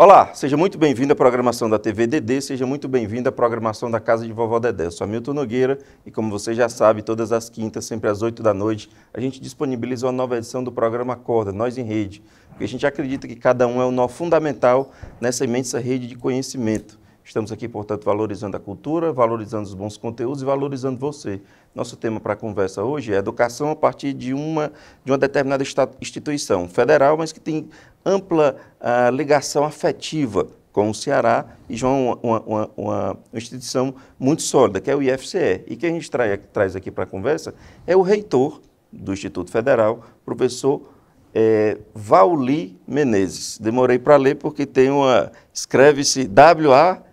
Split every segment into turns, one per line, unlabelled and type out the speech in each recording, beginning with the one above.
Olá, seja muito bem-vindo à programação da TV Dedê, seja muito bem-vindo à programação da Casa de Vovó Dedé. Eu sou Hamilton Nogueira e, como você já sabe, todas as quintas, sempre às 8 da noite, a gente disponibiliza uma nova edição do programa Acorda, Nós em Rede, porque a gente acredita que cada um é um nó fundamental nessa imensa rede de conhecimento. Estamos aqui, portanto, valorizando a cultura, valorizando os bons conteúdos e valorizando você. Nosso tema para a conversa hoje é educação a partir de uma determinada instituição federal, mas que tem ampla ligação afetiva com o Ceará e já uma instituição muito sólida, que é o IFCE. E quem a gente traz aqui para a conversa é o reitor do Instituto Federal, professor Vauli Menezes. Demorei para ler porque tem escreve-se W-A-L-L-Y,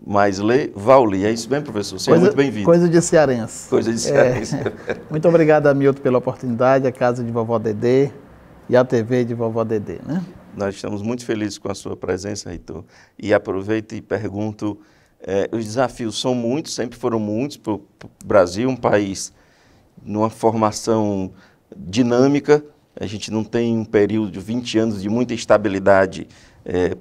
mas lê Vauli. É isso mesmo, professor? Seja muito bem-vindo.
Coisa de cearense.
Coisa de cearense.
Muito obrigado, Hamilton, pela oportunidade, a Casa de Vovó Dedê e a TV de Vovó Dedê, né?
Nós estamos muito felizes com a sua presença, reitor. E aproveito e pergunto, os desafios são muitos, sempre foram muitos para o Brasil, um país numa formação dinâmica. A gente não tem um período de 20 anos de muita estabilidade,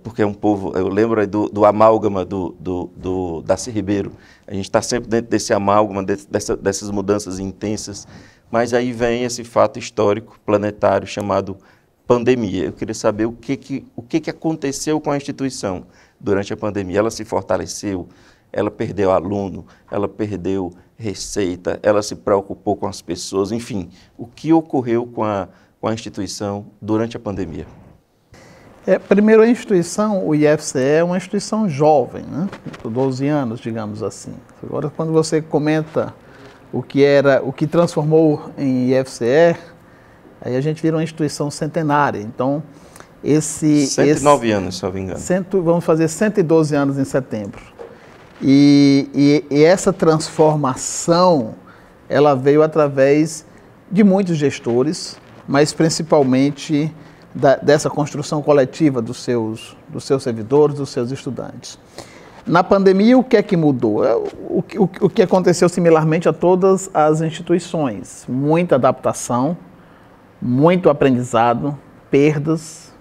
porque é um povo, eu lembro do amálgama do Darcy Ribeiro, a gente está sempre dentro desse amálgama, dessas mudanças intensas, mas aí vem esse fato histórico, planetário, chamado pandemia. Eu queria saber o que aconteceu com a instituição durante a pandemia. Ela se fortaleceu, ela perdeu aluno, ela perdeu receita, ela se preocupou com as pessoas, enfim, o que ocorreu com a instituição durante a pandemia?
Primeiro, a instituição, o IFCE, é uma instituição jovem, né? 12 anos, digamos assim. Agora, quando você comenta o que transformou em IFCE, aí a gente vira uma instituição centenária. Então,
109 anos, se não me engano.
Vamos fazer 112 anos em setembro. E essa transformação, ela veio através de muitos gestores, mas principalmente dessa construção coletiva dos seus servidores, dos seus estudantes. Na pandemia, o que é que mudou? O que aconteceu similarmente a todas as instituições. Muita adaptação, muito aprendizado, perdas.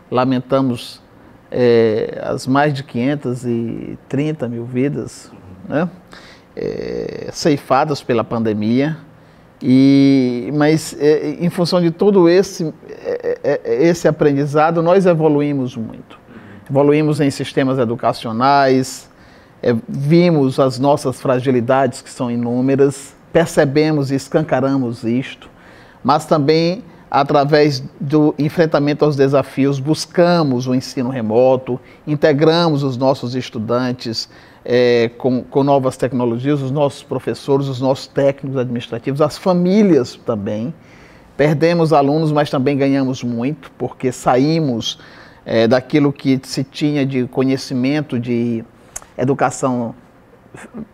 Lamentamos as mais de 530 mil vidas, né? Ceifadas pela pandemia. Mas em função de todo esse aprendizado, nós evoluímos muito. Evoluímos em sistemas educacionais, vimos as nossas fragilidades, que são inúmeras, percebemos e escancaramos isto, mas também, através do enfrentamento aos desafios, buscamos o ensino remoto, integramos os nossos estudantes com novas tecnologias, os nossos professores, os nossos técnicos administrativos, as famílias também. Perdemos alunos, mas também ganhamos muito, porque saímos daquilo que se tinha de conhecimento de educação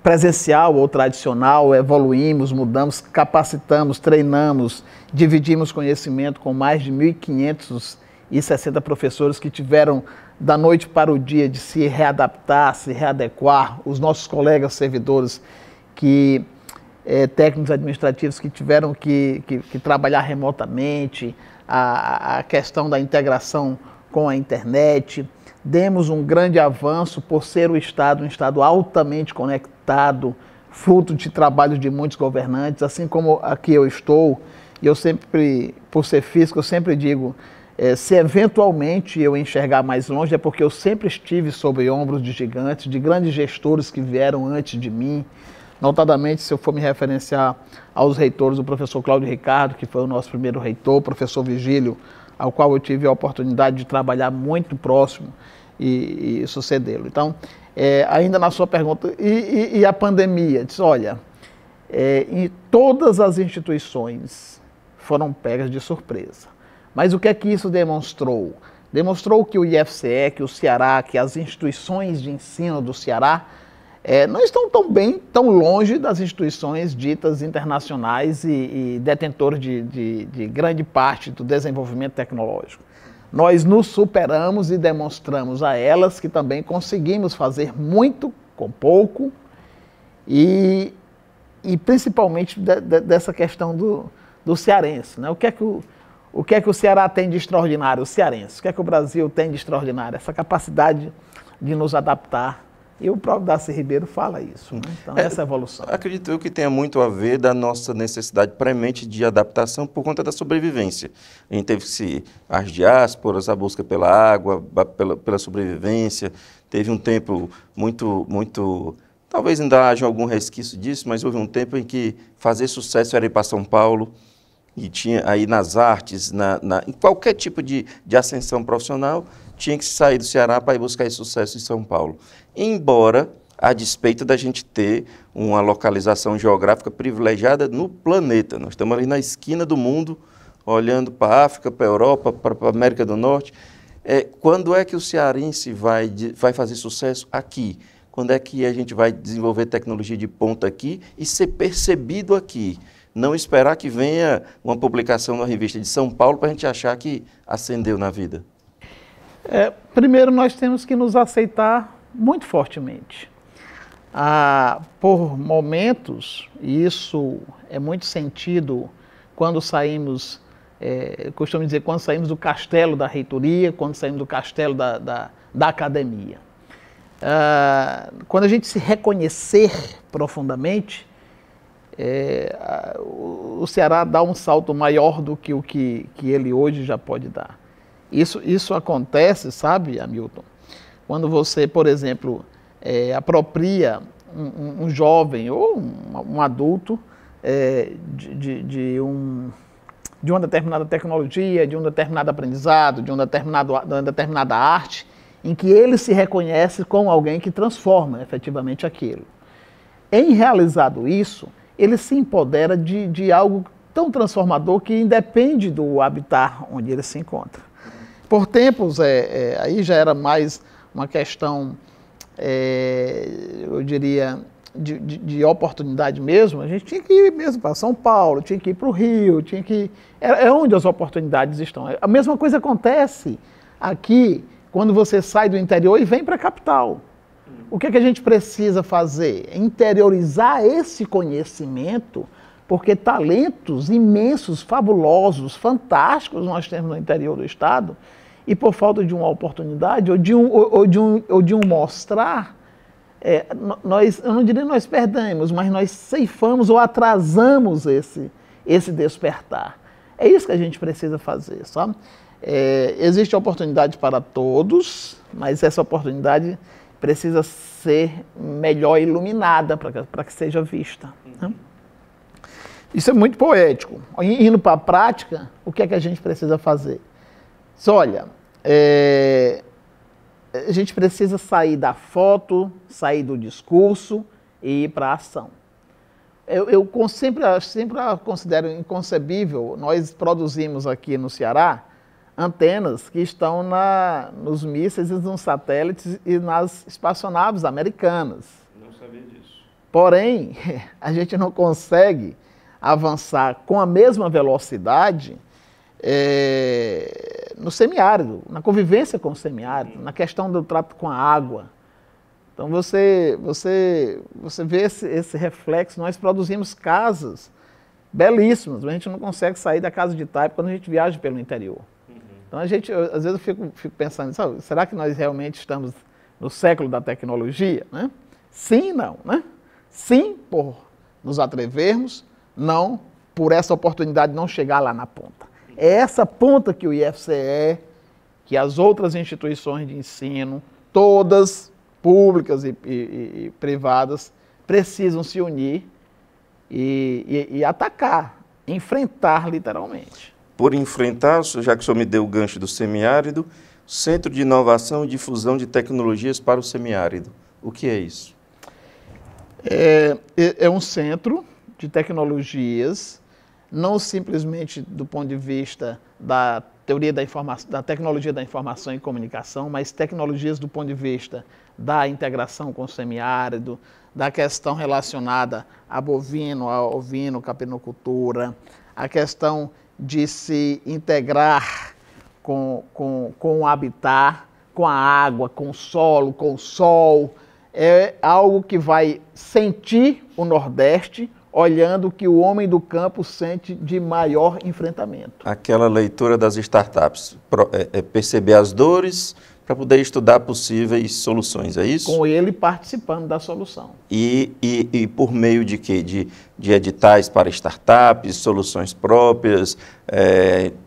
presencial ou tradicional, evoluímos, mudamos, capacitamos, treinamos, dividimos conhecimento com mais de 1.560 professores que tiveram da noite para o dia de se readaptar, se readequar, os nossos colegas servidores, técnicos administrativos que tiveram que trabalhar remotamente, a questão da integração com a internet. Demos um grande avanço por ser um Estado altamente conectado, fruto de trabalho de muitos governantes, assim como aqui eu estou, e eu sempre, por ser físico, eu sempre digo, se eventualmente eu enxergar mais longe, é porque eu sempre estive sob ombros de gigantes, de grandes gestores que vieram antes de mim, notadamente, se eu for me referenciar aos reitores, o professor Cláudio Ricardo, que foi o nosso primeiro reitor, o professor Vigílio, ao qual eu tive a oportunidade de trabalhar muito próximo e sucedê-lo. Então, ainda na sua pergunta, e a pandemia? Diz, olha, todas as instituições foram pegas de surpresa. Mas o que é que isso demonstrou? Demonstrou que o IFCE, que o Ceará, que as instituições de ensino do Ceará não estão tão longe das instituições ditas internacionais e detentores de grande parte do desenvolvimento tecnológico. Nós nos superamos e demonstramos a elas que também conseguimos fazer muito com pouco e principalmente dessa questão do cearense, né? O que é que O que é que o Ceará tem de extraordinário, o cearense? O que é que o Brasil tem de extraordinário? Essa capacidade de nos adaptar. E o próprio Darcy Ribeiro fala isso. Né? Então, essa evolução.
Acredito eu que tenha muito a ver da nossa necessidade premente de adaptação por conta da sobrevivência. A gente teve as diásporas, a busca pela água, pela sobrevivência. Teve um tempo muito... Talvez ainda haja algum resquício disso, mas houve um tempo em que fazer sucesso era ir para São Paulo, e tinha aí nas artes, em qualquer tipo de ascensão profissional, tinha que sair do Ceará para ir buscar esse sucesso em São Paulo. Embora, a despeito da gente ter uma localização geográfica privilegiada no planeta. Nós estamos ali na esquina do mundo, olhando para a África, para a Europa, para a América do Norte. Quando é que o cearense vai fazer sucesso aqui? Quando é que a gente vai desenvolver tecnologia de ponta aqui e ser percebido aqui? Não esperar que venha uma publicação na revista de São Paulo para a gente achar que ascendeu na vida.
Primeiro, nós temos que nos aceitar muito fortemente. Por momentos, e isso é muito sentido quando saímos, costumo dizer, quando saímos do castelo da reitoria, quando saímos do castelo da academia. Quando a gente se reconhecer profundamente, o Ceará dá um salto maior do que o que ele hoje já pode dar. Isso acontece, sabe, Hamilton, quando você, por exemplo, apropria um jovem ou um adulto de uma determinada tecnologia, de um determinado aprendizado, de uma determinada arte, em que ele se reconhece como alguém que transforma efetivamente aquilo. Em realizado isso, ele se empodera de algo tão transformador que independe do habitat onde ele se encontra. Por tempos, aí já era mais uma questão, eu diria, de oportunidade mesmo. A gente tinha que ir mesmo para São Paulo, tinha que ir para o Rio, tinha que... É onde as oportunidades estão. A mesma coisa acontece aqui, quando você sai do interior e vem para a capital. O que é que a gente precisa fazer? Interiorizar esse conhecimento, porque talentos imensos, fabulosos, fantásticos nós temos no interior do estado, e por falta de uma oportunidade ou de um mostrar, eu não diria nós perdemos, mas nós ceifamos ou atrasamos esse despertar. É isso que a gente precisa fazer, sabe? Existe oportunidade para todos, mas essa oportunidade precisa ser melhor iluminada para que seja vista. Né? Isso é muito poético. Indo para a prática, o que é que a gente precisa fazer? Olha, a gente precisa sair da foto, sair do discurso e ir para a ação. Eu sempre considero inconcebível, nós produzimos aqui no Ceará antenas que estão nos mísseis e nos satélites e nas espaçonaves americanas.
Não sabia disso.
Porém, a gente não consegue avançar com a mesma velocidade no semiárido, na convivência com o semiárido, na questão do trato com a água. Então você vê esse reflexo. Nós produzimos casas belíssimas, mas a gente não consegue sair da casa de taipa quando a gente viaja pelo interior. Então, às vezes eu fico pensando, sabe, será que nós realmente estamos no século da tecnologia? Né? Sim, não. Né? Sim, por nos atrevermos, não por essa oportunidade de não chegar lá na ponta. É essa ponta que o IFCE, que as outras instituições de ensino, todas públicas e privadas, precisam se unir e atacar, enfrentar literalmente.
Por enfrentar, já que o senhor me deu o gancho do semiárido, Centro de Inovação e Difusão de Tecnologias para o Semiárido. O que é isso?
É um centro de tecnologias, não simplesmente do ponto de vista da teoria da informação, da tecnologia da informação e comunicação, mas tecnologias do ponto de vista da integração com o semiárido, da questão relacionada a bovino, a ovino, capinocultura, a questão de se integrar com o habitat, com a água, com o solo, com o sol. É algo que vai sentir o Nordeste, olhando o que o homem do campo sente de maior enfrentamento.
Aquela leitura das startups, perceber as dores para poder estudar possíveis soluções, é isso?
Com ele participando da solução.
E por meio de quê? De editais para startups, soluções próprias,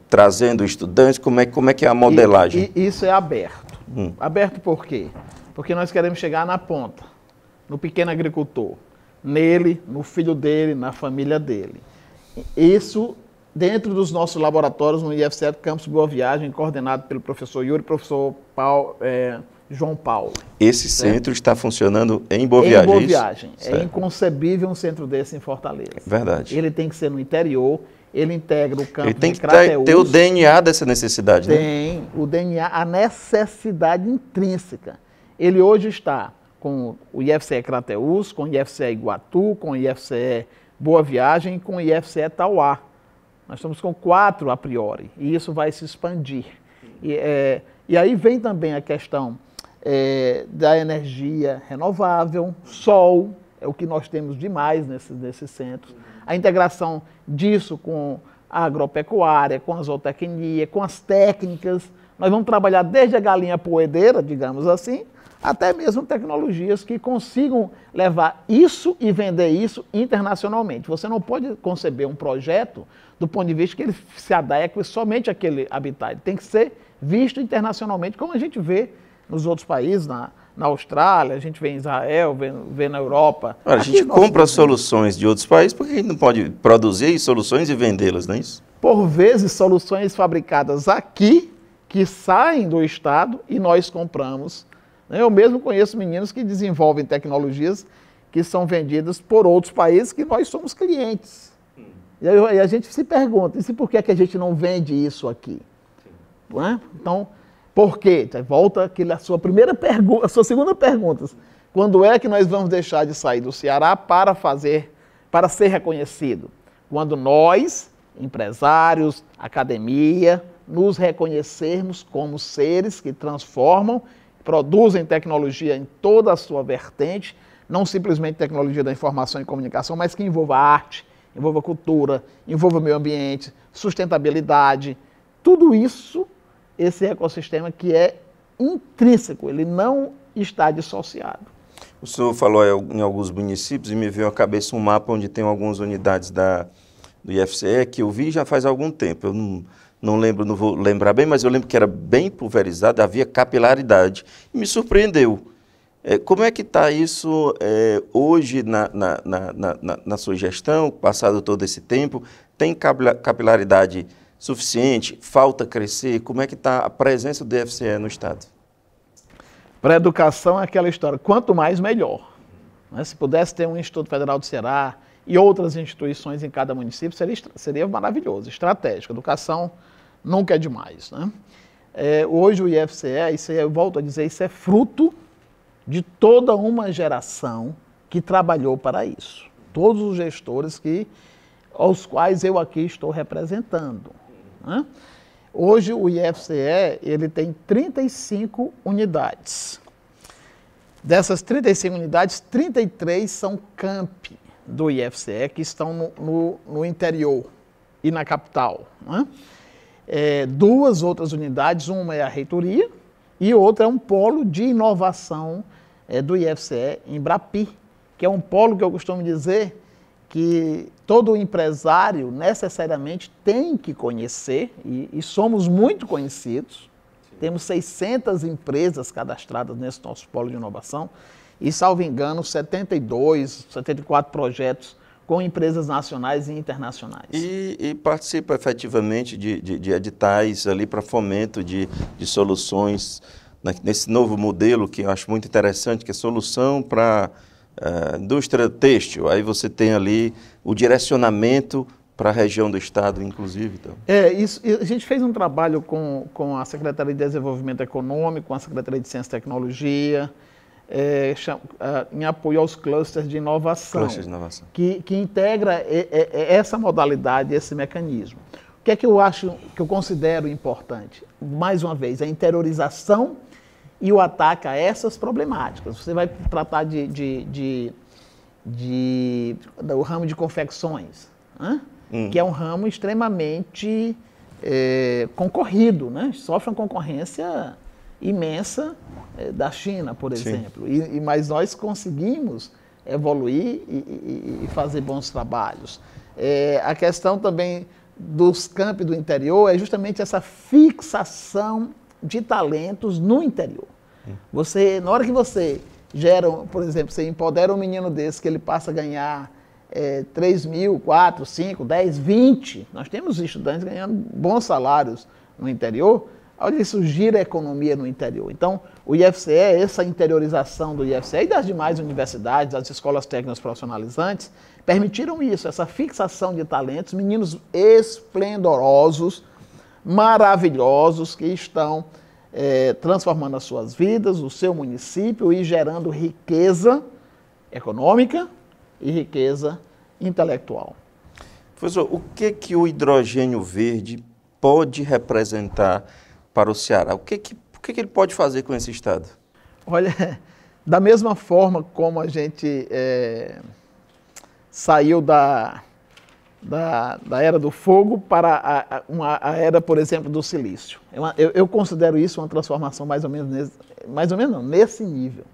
trazendo estudantes, como é que é a modelagem?
Isso é aberto. Aberto por quê? Porque nós queremos chegar na ponta, no pequeno agricultor, nele, no filho dele, na família dele. Isso dentro dos nossos laboratórios no IFCE Campus Boa Viagem, coordenado pelo professor Yuri e professor João Paulo.
Esse centro está funcionando em Boa Viagem?
Em Boa Viagem. É inconcebível um centro desse em Fortaleza.
Verdade.
Ele tem que ser no interior, ele integra o campus
ele tem
de
que ter o DNA dessa necessidade, né?
Tem o DNA, a necessidade intrínseca. Ele hoje está com o IFCE Crateús, com o IFCE Iguatu, com o IFCE Boa Viagem e com o IFCE Tauá. Nós estamos com 4 a priori, e isso vai se expandir. E aí vem também a questão da energia renovável, sol, é o que nós temos demais nesses centros. A integração disso com a agropecuária, com a zootecnia, com as técnicas. Nós vamos trabalhar desde a galinha poedeira, digamos assim, até mesmo tecnologias que consigam levar isso e vender isso internacionalmente. Você não pode conceber um projeto do ponto de vista que ele se adeque somente àquele habitat. Ele tem que ser visto internacionalmente, como a gente vê nos outros países, na Austrália, a gente vê em Israel, vê na Europa.
Olha, a gente compra soluções de outros países, porque a gente não pode produzir soluções e vendê-las, não é isso?
Por vezes, soluções fabricadas aqui, que saem do Estado e nós compramos. Eu mesmo conheço meninos que desenvolvem tecnologias que são vendidas por outros países que nós somos clientes. E aí a gente se pergunta, e por que a gente não vende isso aqui? Não é? Então, por quê? Volta a sua primeira pergunta, a sua segunda pergunta. Quando é que nós vamos deixar de sair do Ceará para ser reconhecido? Quando nós, empresários, academia, nos reconhecermos como seres que transformam, produzem tecnologia em toda a sua vertente, não simplesmente tecnologia da informação e comunicação, mas que envolva arte, envolva cultura, envolva meio ambiente, sustentabilidade, tudo isso, esse ecossistema que é intrínseco, ele não está dissociado.
O senhor falou em alguns municípios e me veio à cabeça um mapa onde tem algumas unidades do IFCE que eu vi já faz algum tempo. Eu não lembro, não vou lembrar bem, mas eu lembro que era bem pulverizado, havia capilaridade. E me surpreendeu. Como é que está isso hoje na sua gestão, passado todo esse tempo? Tem capilaridade suficiente? Falta crescer? Como é que está a presença do IFCE no Estado?
Para a educação é aquela história, quanto mais melhor. Se pudesse ter um Instituto Federal do Ceará e outras instituições em cada município, seria maravilhoso, estratégico. Educação nunca é demais. Né? Hoje o IFCE, isso eu volto a dizer, isso é fruto de toda uma geração que trabalhou para isso. Todos os gestores aos quais eu aqui estou representando. Né? Hoje o IFCE ele tem 35 unidades. Dessas 35 unidades, 33 são campi do IFCE, que estão no interior e na capital. Né? 2 outras unidades, uma é a reitoria e outra é um polo de inovação do IFCE em Brapi, que é um polo que eu costumo dizer que todo empresário necessariamente tem que conhecer, e somos muito conhecidos. Sim. Temos 600 empresas cadastradas nesse nosso polo de inovação e, salvo engano, 74 projetos com empresas nacionais e internacionais.
E participa efetivamente de editais ali para fomento de soluções nesse novo modelo que eu acho muito interessante, que é solução para indústria têxtil. Aí você tem ali o direcionamento para a região do estado, inclusive. Então.
Isso, a gente fez um trabalho com a Secretaria de Desenvolvimento Econômico, com a Secretaria de Ciência e Tecnologia, em apoio aos clusters de inovação, que integra essa modalidade, esse mecanismo. O que é que eu considero importante? Mais uma vez, a interiorização e o ataque a essas problemáticas. Você vai tratar de do ramo de confecções, né? Que é um ramo extremamente concorrido, né? Sofre uma concorrência imensa da China, por exemplo. Mas nós conseguimos evoluir e fazer bons trabalhos. A questão também dos campi do interior é justamente essa fixação de talentos no interior. Na hora que você gera, por exemplo, você empodera um menino desse que ele passa a ganhar 3 mil, 4, 5, 10, 20. Nós temos estudantes ganhando bons salários no interior. Olha, isso gira a economia no interior. Então, o IFCE, essa interiorização do IFCE e das demais universidades, das escolas técnicas profissionalizantes, permitiram isso, essa fixação de talentos, meninos esplendorosos, maravilhosos, que estão transformando as suas vidas, o seu município e gerando riqueza econômica e riqueza intelectual.
Professor, o que o hidrogênio verde pode representar para o Ceará? O que ele pode fazer com esse estado?
Olha, da mesma forma como a gente saiu da era do fogo para a era, por exemplo, do silício. Eu considero isso uma transformação mais ou menos nesse nível.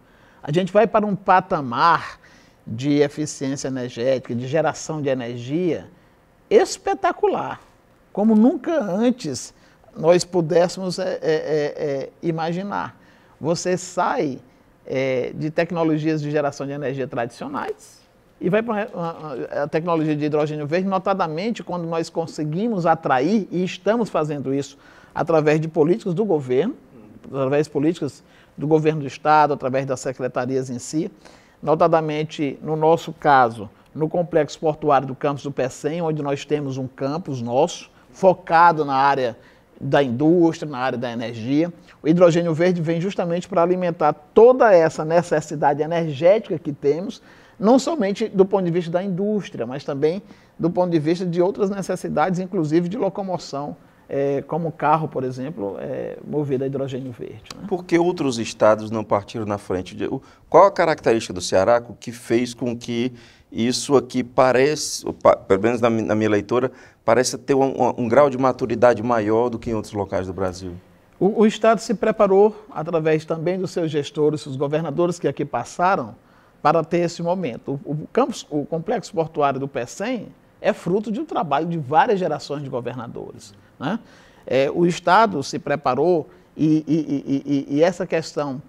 A gente vai para um patamar de eficiência energética, de geração de energia espetacular, como nunca antes nós pudéssemos imaginar. Você sai de tecnologias de geração de energia tradicionais e vai para a tecnologia de hidrogênio verde, notadamente quando nós conseguimos atrair, e estamos fazendo isso através de políticas do governo, através de políticas do governo do estado, através das secretarias em si, notadamente, no nosso caso, no complexo portuário do campus do PECEM, onde nós temos um campus nosso, focado na área da indústria, na área da energia. O hidrogênio verde vem justamente para alimentar toda essa necessidade energética que temos, não somente do ponto de vista da indústria, mas também do ponto de vista de outras necessidades, inclusive de locomoção, como o carro, por exemplo, movido a hidrogênio verde. Né?
Por que outros estados não partiram na frente? Qual a característica do Ceará que fez com que isso aqui parece, pelo menos na minha leitura, parece ter um grau de maturidade maior do que em outros locais do Brasil?
O estado se preparou, através também dos seus gestores, os governadores que aqui passaram, para ter esse momento. O complexo portuário do PECEM é fruto de um trabalho de várias gerações de governadores. Né? O estado se preparou e essa questão,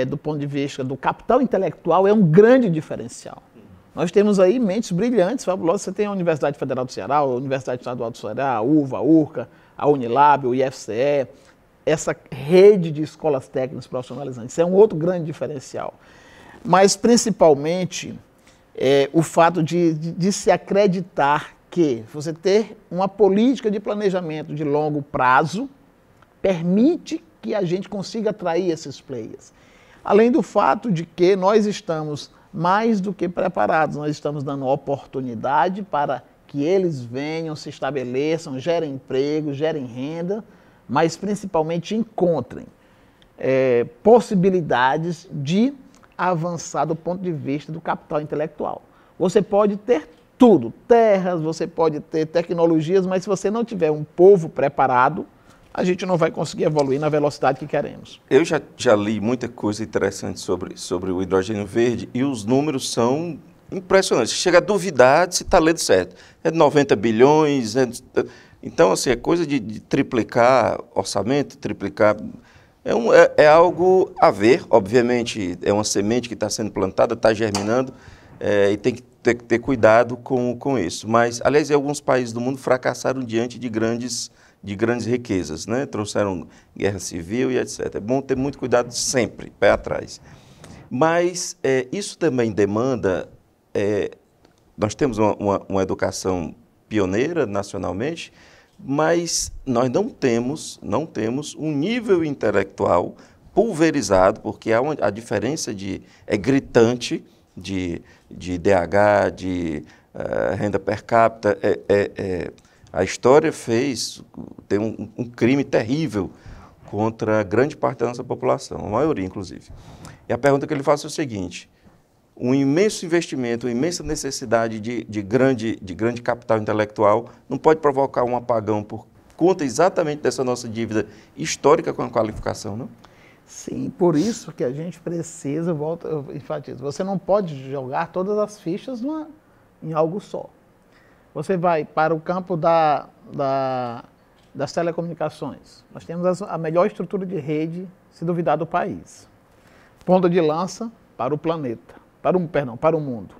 do ponto de vista do capital intelectual, é um grande diferencial. Nós temos aí mentes brilhantes, fabulosas. Você tem a Universidade Federal do Ceará, a Universidade Estadual do Ceará, a UVA, a URCA, a Unilab, o IFCE, essa rede de escolas técnicas profissionalizantes. Isso é um outro grande diferencial. Mas, principalmente, o fato de se acreditar que você ter uma política de planejamento de longo prazo permite que a gente consiga atrair esses players. Além do fato de que nós estamos mais do que preparados, nós estamos dando oportunidade para que eles venham, se estabeleçam, gerem emprego, gerem renda, mas principalmente encontrem possibilidades de avançar do ponto de vista do capital intelectual. Você pode ter tudo, terras, você pode ter tecnologias, mas se você não tiver um povo preparado, a gente não vai conseguir evoluir na velocidade que queremos.
Eu já li muita coisa interessante sobre o hidrogênio verde e os números são impressionantes. Chega a duvidar se está lendo certo. É 90 bilhões, então assim, é coisa de triplicar orçamento, triplicar... É algo a ver, obviamente, é uma semente que está sendo plantada, está germinando, e tem que ter cuidado com isso. Mas, aliás, alguns países do mundo fracassaram diante de grandes riquezas, né? Trouxeram guerra civil e etc. É bom ter muito cuidado sempre, pé atrás. Mas isso também demanda... nós temos uma educação pioneira nacionalmente, mas nós não temos um nível intelectual pulverizado, porque a diferença é gritante de IDH, de renda per capita. A história tem um crime terrível contra grande parte da nossa população, a maioria, inclusive. E a pergunta que eu lhe faço é o seguinte: um imenso investimento, uma imensa necessidade de grande capital intelectual, não pode provocar um apagão por conta exatamente dessa nossa dívida histórica com a qualificação, não?
Sim, por isso que a gente precisa, eu enfatizo, você não pode jogar todas as fichas em algo só. Você vai para o campo das telecomunicações. Nós temos a melhor estrutura de rede, se duvidar, do país. Ponta de lança para o planeta, para o mundo.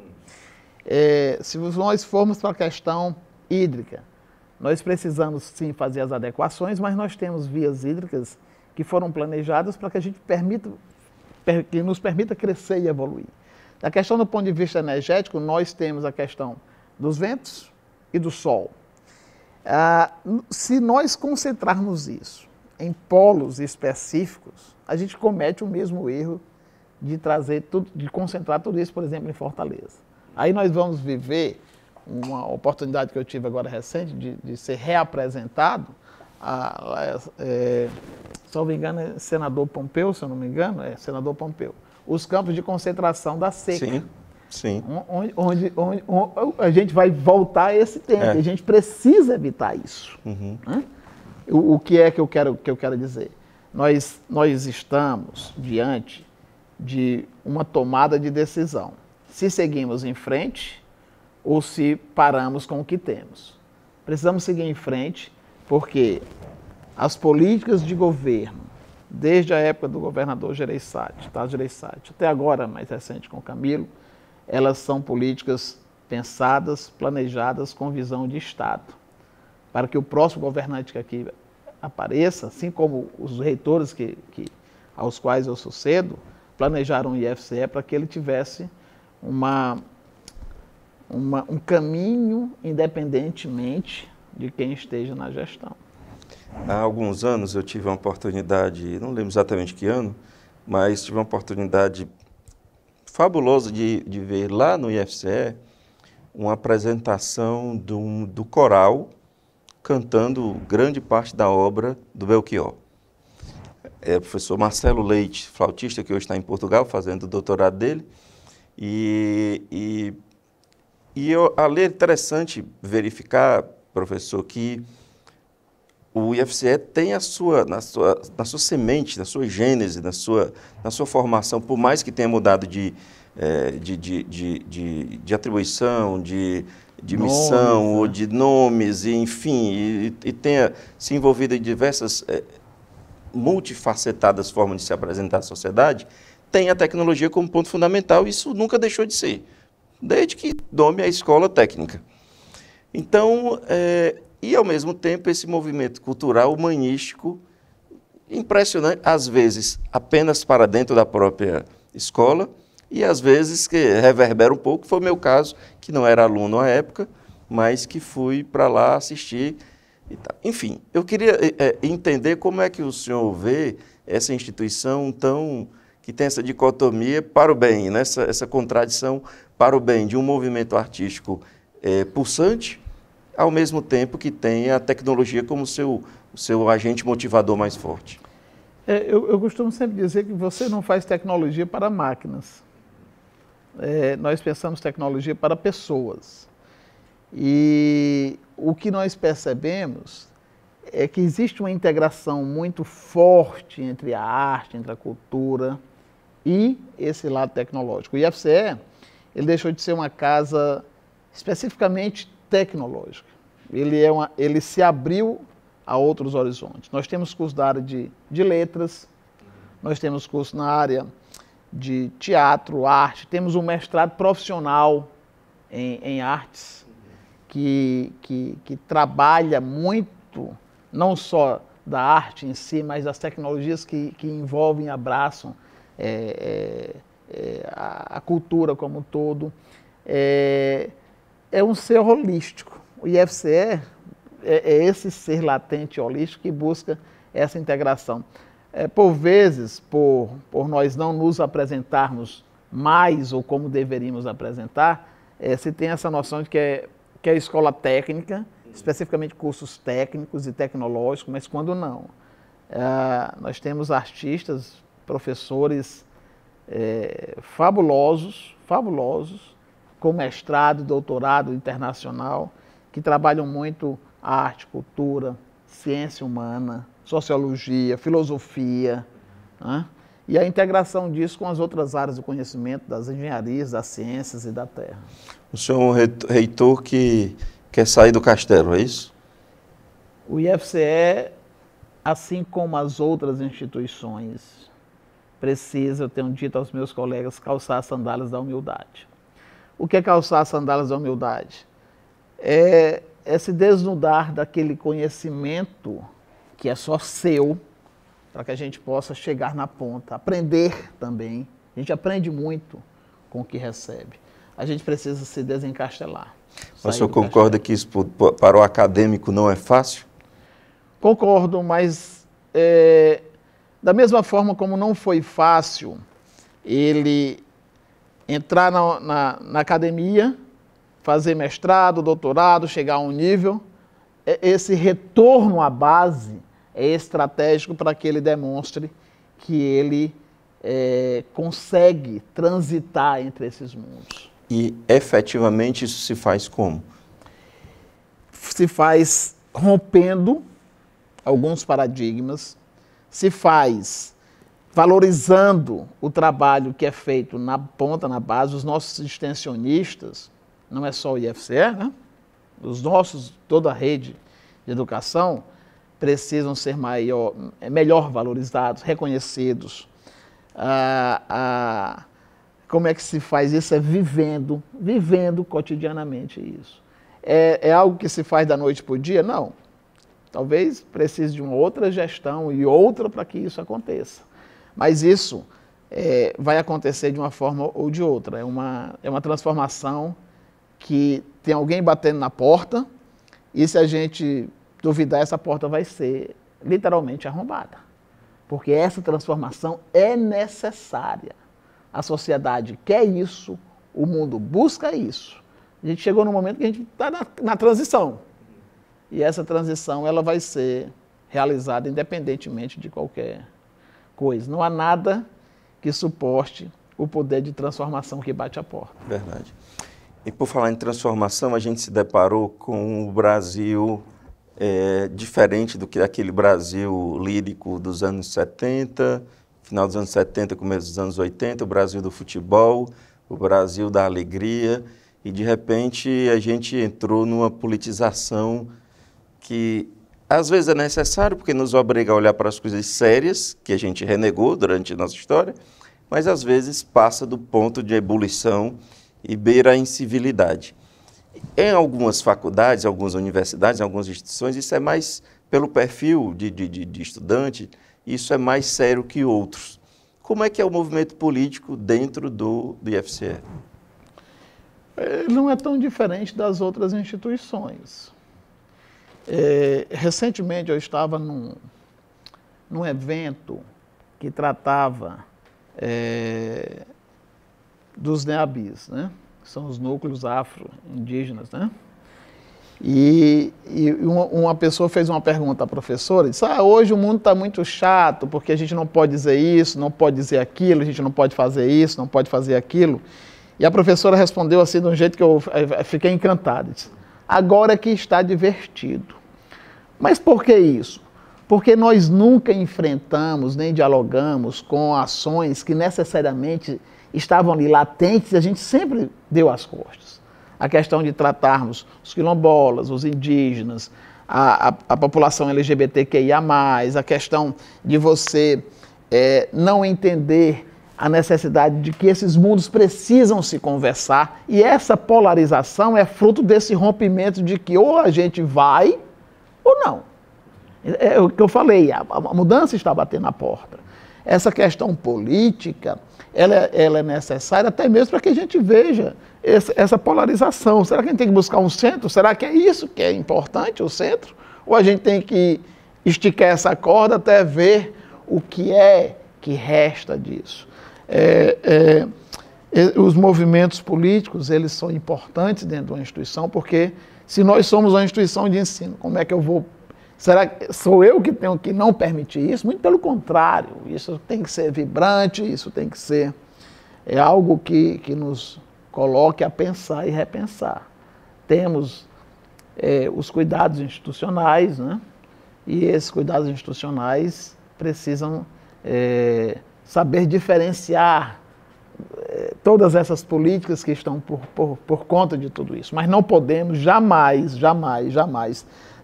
Se nós formos para a questão hídrica, nós precisamos sim fazer as adequações, mas nós temos vias hídricas que foram planejadas para que a gente que nos permita crescer e evoluir. A questão do ponto de vista energético, nós temos a questão dos ventos e do sol. Se nós concentrarmos isso em polos específicos, a gente comete o mesmo erro de concentrar tudo isso, por exemplo, em Fortaleza. Aí nós vamos viver uma oportunidade que eu tive agora recente de ser reapresentado, se não me engano, é senador Pompeu, se eu não me engano, é senador Pompeu, os campos de concentração da seca.
Sim, sim.
Onde a gente vai voltar a esse tempo, a gente precisa evitar isso.
Uhum.
O que é que eu quero dizer? Nós estamos diante de uma tomada de decisão. Se seguimos em frente ou se paramos com o que temos. Precisamos seguir em frente porque as políticas de governo, desde a época do governador Gereissati, até agora, mais recente com o Camilo, elas são políticas pensadas, planejadas com visão de Estado, para que o próximo governante que aqui apareça, assim como os reitores aos quais eu sucedo, planejaram o IFCE para que ele tivesse um caminho independentemente de quem esteja na gestão.
Há alguns anos eu tive uma oportunidade, não lembro exatamente que ano, mas tive uma oportunidade fabulosa de ver lá no IFCE uma apresentação do coral cantando grande parte da obra do Belchior. É o professor Marcelo Leite, flautista, que hoje está em Portugal fazendo o doutorado dele, ali é interessante verificar, professor, que o IFCE tem na sua semente, na sua gênese, na sua formação, por mais que tenha mudado de atribuição, de missão, ou de nomes, e, enfim, e tenha se envolvido em diversas multifacetadas formas de se apresentar à sociedade, tem a tecnologia como ponto fundamental, e isso nunca deixou de ser, desde que nome a escola técnica. Então, e ao mesmo tempo esse movimento cultural humanístico impressionante, às vezes apenas para dentro da própria escola e às vezes que reverbera um pouco, foi o meu caso, que não era aluno à época, mas que fui para lá assistir e tal. Enfim, eu queria entender como é que o senhor vê essa instituição que tem essa dicotomia para o bem, né? essa contradição para o bem de um movimento artístico pulsante, ao mesmo tempo que tem a tecnologia como seu agente motivador mais forte.
Eu costumo sempre dizer que você não faz tecnologia para máquinas. Nós pensamos tecnologia para pessoas. E o que nós percebemos é que existe uma integração muito forte entre a arte, entre a cultura e esse lado tecnológico. O IFCE, ele deixou de ser uma casa especificamente tecnológica. Ele se abriu a outros horizontes. Nós temos curso da área de letras, nós temos curso na área de teatro, arte, temos um mestrado profissional em artes, que trabalha muito, não só da arte em si, mas das tecnologias que envolvem e abraçam a cultura como um todo. É um ser holístico. O IFCE é esse ser latente holístico que busca essa integração. Por vezes, por nós não nos apresentarmos mais ou como deveríamos apresentar, se tem essa noção de que é escola técnica, especificamente cursos técnicos e tecnológicos, mas quando não. Nós temos artistas, professores fabulosos fabulosos, com mestrado, doutorado internacional, que trabalham muito arte, cultura, ciência humana, sociologia, filosofia, né? E a integração disso com as outras áreas do conhecimento, das engenharias, das ciências e da terra.
O senhor é um reitor que quer sair do castelo, é isso?
O IFCE, assim como as outras instituições, precisa, eu tenho dito aos meus colegas, calçar as sandálias da humildade. O que é calçar as sandálias da humildade? É se desnudar daquele conhecimento que é só seu, para que a gente possa chegar na ponta, aprender também. A gente aprende muito com o que recebe. A gente precisa se desencastelar.
O senhor concorda que isso para o acadêmico não é fácil?
Concordo, mas da mesma forma como não foi fácil ele entrar na academia, fazer mestrado, doutorado, chegar a um nível, esse retorno à base é estratégico para que ele demonstre que ele consegue transitar entre esses mundos.
E efetivamente isso se faz como?
Se faz rompendo alguns paradigmas, se faz valorizando o trabalho que é feito na ponta, na base. Os nossos extensionistas, não é só o IFCE, né? Os nossos, toda a rede de educação, precisam ser melhor valorizados, reconhecidos. Como é que se faz isso? É vivendo cotidianamente isso. É algo que se faz da noite para o dia? Não. Talvez precise de uma outra gestão e outra para que isso aconteça. Mas isso vai acontecer de uma forma ou de outra. É uma transformação que tem alguém batendo na porta e se a gente duvidar, essa porta vai ser literalmente arrombada. Porque essa transformação é necessária. A sociedade quer isso, o mundo busca isso. A gente chegou num momento que a gente está na transição. E essa transição ela vai ser realizada independentemente de qualquer coisa. Não há nada que suporte o poder de transformação que bate à porta.
Verdade. E por falar em transformação, a gente se deparou com o Brasil diferente do que aquele Brasil lírico dos anos 70, final dos anos 70, começo dos anos 80, o Brasil do futebol, o Brasil da alegria, e de repente a gente entrou numa politização que às vezes é necessário porque nos obriga a olhar para as coisas sérias que a gente renegou durante a nossa história, mas às vezes passa do ponto de ebulição e beira a incivilidade. Em algumas faculdades, em algumas universidades, em algumas instituições, isso é mais pelo perfil de estudante, isso é mais sério que outros. Como é que é o movimento político dentro do IFCE?
Não é tão diferente das outras instituições. Recentemente eu estava num evento que tratava dos NEABIs, né? Que são os núcleos afro-indígenas, né? E uma pessoa fez uma pergunta à professora e disse: hoje o mundo está muito chato porque a gente não pode dizer isso, não pode dizer aquilo, a gente não pode fazer isso, não pode fazer aquilo. E a professora respondeu assim de um jeito que eu fiquei encantado. Disse: agora que está divertido. Mas por que isso? Porque nós nunca enfrentamos nem dialogamos com ações que necessariamente estavam ali latentes e a gente sempre deu as costas. A questão de tratarmos os quilombolas, os indígenas, a população LGBTQIA+, a questão de você não entender a necessidade de que esses mundos precisam se conversar, e essa polarização é fruto desse rompimento de que ou a gente vai ou não. É o que eu falei, a mudança está batendo na porta. Essa questão política, ela é necessária até mesmo para que a gente veja essa polarização. Será que a gente tem que buscar um centro? Será que é isso que é importante, o centro? Ou a gente tem que esticar essa corda até ver o que é que resta disso? Os movimentos políticos, eles são importantes dentro de uma instituição, porque se nós somos uma instituição de ensino, como é que eu vou... Será que sou eu que tenho que não permitir isso? Muito pelo contrário, isso tem que ser vibrante, isso tem que ser é algo que nos coloque a pensar e repensar. Temos os cuidados institucionais, né? E esses cuidados institucionais precisam saber diferenciar todas essas políticas que estão por conta de tudo isso. Mas não podemos jamais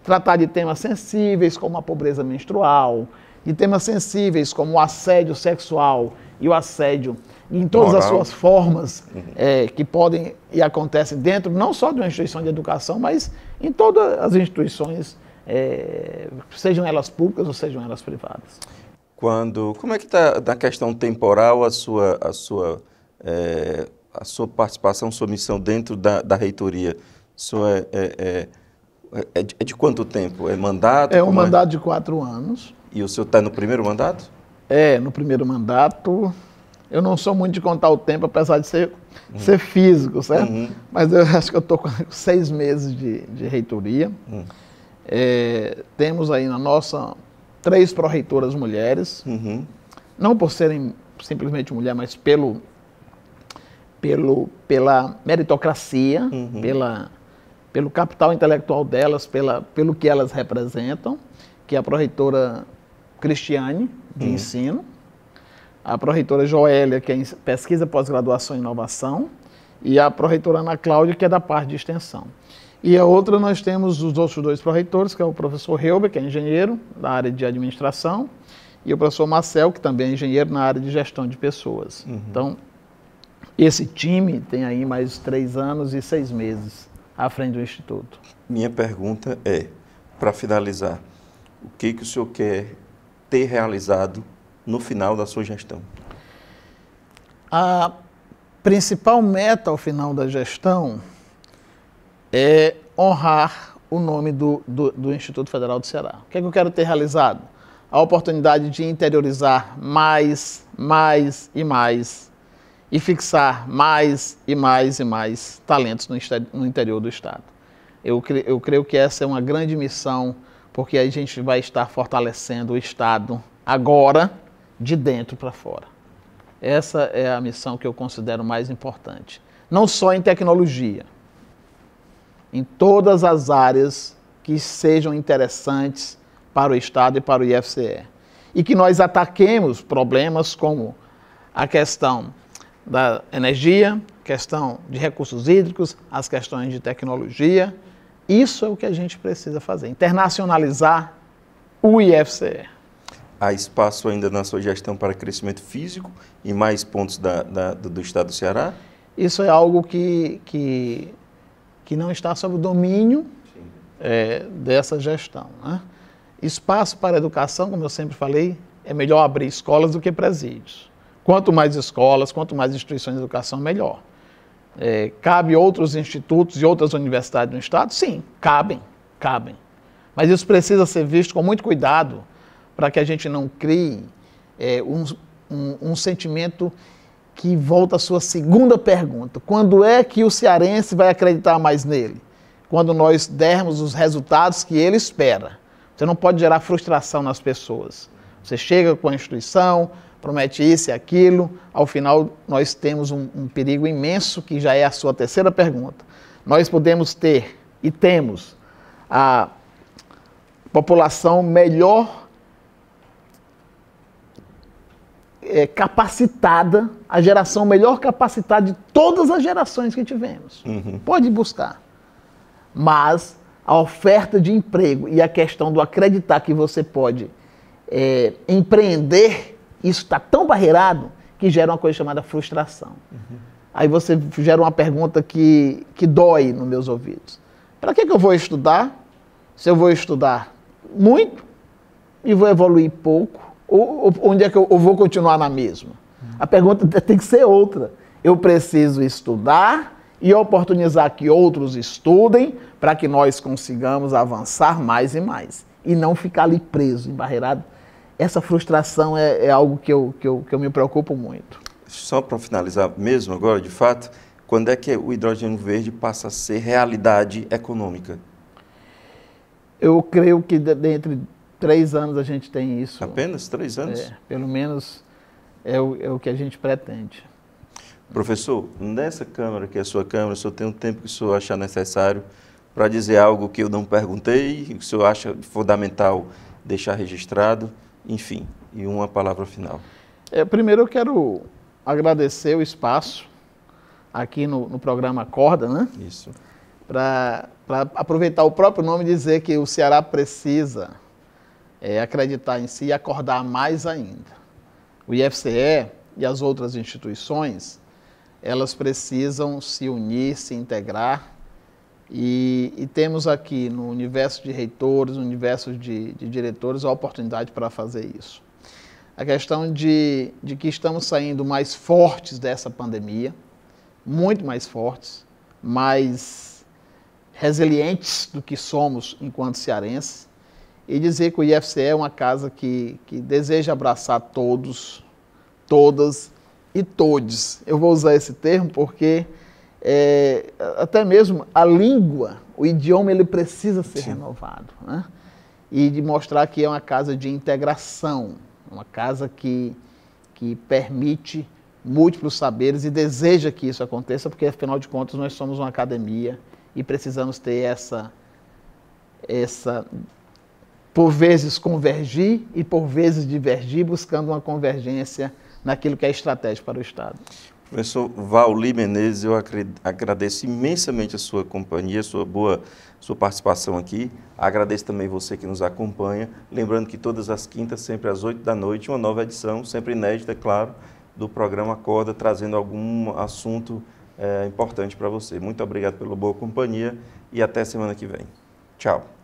tratar de temas sensíveis como a pobreza menstrual, de temas sensíveis como o assédio sexual e o assédio em todas as suas formas que podem e acontecem dentro não só de uma instituição de educação, mas em todas as instituições, sejam elas públicas ou sejam elas privadas.
Como é que está na questão temporal a sua participação, sua missão dentro da reitoria? É de quanto tempo? É mandato?
É um mandato de 4 anos.
E o senhor está no primeiro mandato?
No primeiro mandato. Eu não sou muito de contar o tempo, apesar de ser físico, certo? Mas eu acho que eu estou com 6 meses de reitoria. Temos aí na nossa 3 pró-reitoras mulheres, não por serem simplesmente mulher, mas pela meritocracia, pelo capital intelectual delas, pelo que elas representam, que é a pró-reitora Cristiane, de ensino, a pró-reitora Joélia, que é em pesquisa, pós-graduação e inovação, e a pró-reitora Ana Cláudia, que é da parte de extensão. E a outra nós temos os outros 2 pró-reitores, que é o professor Helber, que é engenheiro da área de administração, e o professor Marcel, que também é engenheiro na área de gestão de pessoas. Então, esse time tem aí mais 3 anos e 6 meses à frente do Instituto.
Minha pergunta é, para finalizar, o que o senhor quer ter realizado no final da sua gestão?
A principal meta ao final da gestão é honrar o nome do Instituto Federal do Ceará. O que é que eu quero ter realizado? A oportunidade de interiorizar mais e fixar mais talentos no interior do Estado. Eu creio que essa é uma grande missão, porque a gente vai estar fortalecendo o Estado agora, de dentro para fora. Essa é a missão que eu considero mais importante. Não só em tecnologia, em todas as áreas que sejam interessantes para o Estado e para o IFCE. E que nós ataquemos problemas como a questão da energia, questão de recursos hídricos, as questões de tecnologia. Isso é o que a gente precisa fazer, internacionalizar o IFCE.
Há espaço ainda na sua gestão para crescimento físico em mais pontos do Estado do Ceará?
Isso é algo que não está sob o domínio dessa gestão, né? Espaço para a educação, como eu sempre falei, é melhor abrir escolas do que presídios. Quanto mais escolas, quanto mais instituições de educação, melhor. Cabe outros institutos e outras universidades no Estado? Sim, cabem. Mas isso precisa ser visto com muito cuidado para que a gente não crie um sentimento que volta à sua segunda pergunta. Quando é que o cearense vai acreditar mais nele? Quando nós dermos os resultados que ele espera. Você não pode gerar frustração nas pessoas. Você chega com a instituição, promete isso e aquilo, ao final nós temos um perigo imenso, que já é a sua terceira pergunta. Nós podemos ter, e temos, a população melhor capacitada, a geração melhor capacitada de todas as gerações que tivemos. Pode buscar. Mas a oferta de emprego e a questão do acreditar que você pode empreender, isso está tão barreirado que gera uma coisa chamada frustração. Aí você gera uma pergunta que dói nos meus ouvidos. Para que eu vou estudar se eu vou estudar muito e vou evoluir pouco? Ou onde é que eu vou continuar na mesma? A pergunta tem que ser outra. Eu preciso estudar e oportunizar que outros estudem para que nós consigamos avançar mais e mais. E não ficar ali preso, embarreirado. Essa frustração é algo que eu me preocupo muito.
Só para finalizar mesmo agora, de fato, quando é que o hidrogênio verde passa a ser realidade econômica?
Eu creio que dentro de 3 anos a gente tem isso.
Apenas 3 anos?
Pelo menos é o que a gente pretende.
Professor, nessa câmara, que é a sua câmara, o senhor tem um tempo que o senhor achar necessário para dizer algo que eu não perguntei, que o senhor acha fundamental deixar registrado, enfim, e uma palavra final.
Primeiro eu quero agradecer o espaço aqui no programa Acorda, né?
Isso.
Para aproveitar o próprio nome e dizer que o Ceará precisa acreditar em si e acordar mais ainda. O IFCE e as outras instituições, elas precisam se unir, se integrar e temos aqui no universo de reitores, no universo de diretores, a oportunidade para fazer isso. A questão de que estamos saindo mais fortes dessa pandemia, muito mais fortes, mais resilientes do que somos enquanto cearenses, e dizer que o IFCE é uma casa que deseja abraçar todos, todas e todes. Eu vou usar esse termo porque até mesmo a língua, o idioma, ele precisa ser renovado, né? E de mostrar que é uma casa de integração, uma casa que permite múltiplos saberes e deseja que isso aconteça, porque afinal de contas nós somos uma academia e precisamos ter essa por vezes convergir e por vezes divergir, buscando uma convergência naquilo que é estratégico para o Estado.
Professor Vauli Menezes, eu agradeço imensamente a sua companhia, sua participação aqui. Agradeço também você que nos acompanha. Lembrando que todas as quintas, sempre às 8 da noite, uma nova edição, sempre inédita, é claro, do programa Acorda, trazendo algum assunto importante para você. Muito obrigado pela boa companhia e até semana que vem. Tchau.